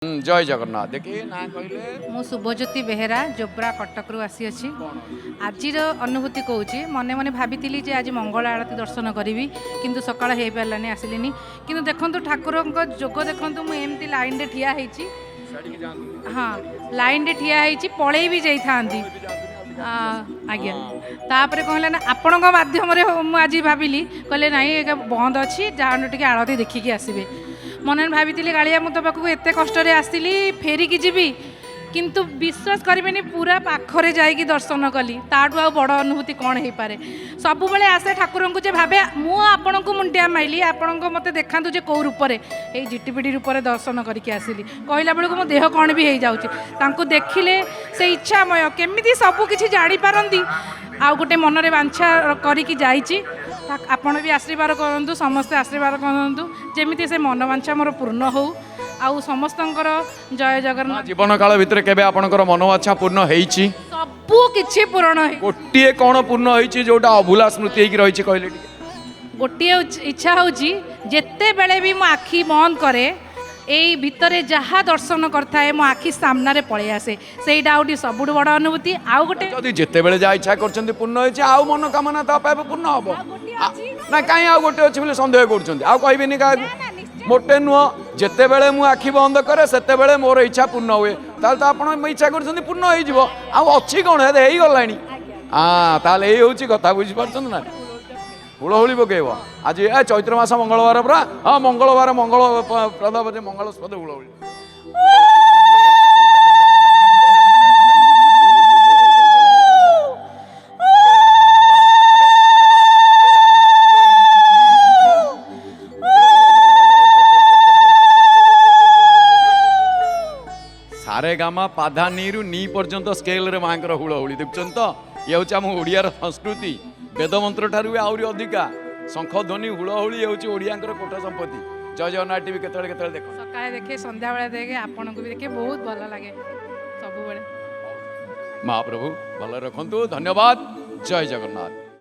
जय जगन्नाथ देखिए ना कहले मु शुभज्योति बेहेरा जोब्रा कटक रु आसी अछि आज अनुभूति कहूँ मने मने भाभी जे आज मंगल आरती दर्शन करी किंतु सकाळ हो पारानी आसिलिनी किंतु देखंतु ठाकुर जोग देखंतु मु एमती लाइन रे ठिया हेची हाँ लाइन रे ठिया हेची पळेई भी जाई थांती आज्ञा तापर कहले ना आपण माध्यम आज भाविली कहले नाई बंद अच्छी जान टिके आरती देखिकी आसबे मन भाभी गाड़िया मु तो पाखक एत कष्ट आसली फेरिकी जीवी किंतु विश्वास करें पूरा पाखरे जाइकी दर्शन कली ताठू आ बड़ अनुभूति कौन हो पारे सब बेले आसे ठाकुर को भावे मुझे को मुंडिया माइली आपण को मत देखा जे कौ रूपरे ये जिटिपिटी रूपरे दर्शन करके आसली कहला बेलू मो देह कौन भी हो जाऊँ देखिले से इच्छामय केमी सबकि जापारती आउ गोटे मनरे बांछा करिकी जाइछि आपण भी आशीर्वाद करूँ समस्ते आशीर्वाद करूँ जमी से मन बांछा मोर पूर्ण हो आउ समस्तंकर जय जगन्नाथ जीवन काल भितर केबे आपनकर मनोवांछा पूर्ण हेइछि सबु किछि पूर्ण हे गोटिए कोन पूर्ण होइछि जोटा अभुला स्मृति हेकि रहिछि कहले गोटिए इच्छा होछि जेते बेले भी मो आखि बंद करे एई भितरे जहाँ दर्शन करथाए मो आखि सामना रे पळे आसे सेइडा आउटी सबुठ बड़ अनुभूति आउ गोटे जदि जेते बेले जा इच्छा करछन्ती पूर्ण होइछि आउ मनोकामना त पाबे पूर्ण हबो ना काई आउ गोटे अछि बोले संदेह करछन्ती आउ कहबेनी का मोटे नुह जिते बेले मु आखि बंद करे सेते बेले मोर इच्छा पूर्ण हुए ताल तो आपण इच्छा करछन्ती पूर्ण होई जिवो आ अछि कोन हे हेई गलानी हां ताल एई होछि कथा बुझि परछन ना हुलहुली पकेब आज ए चैत्र मास मंगलवार पूरा हाँ मंगलवार मंगल प्रदाप मंगलस्पद हुलहुली सारे गामा पाधा नीरु नी पर्यंत स्केल रे मांकर हुलहुली देखुछन तो ये होछि हम ओडियार संस्कृति वेद मंत्र ठारू आउरी अधिका शंख ध्वनि हुलहुली होछि ओडियांकर कोठ संपत्ति जय जगन्नाथ टीवी केतळे केतळे देखो सकाळे देखे संध्या बेले देखे आपन को भी देखे बहुत भल लागे सब बेले महाप्रभु भल रखंतु धन्यवाद जय जगन्नाथ।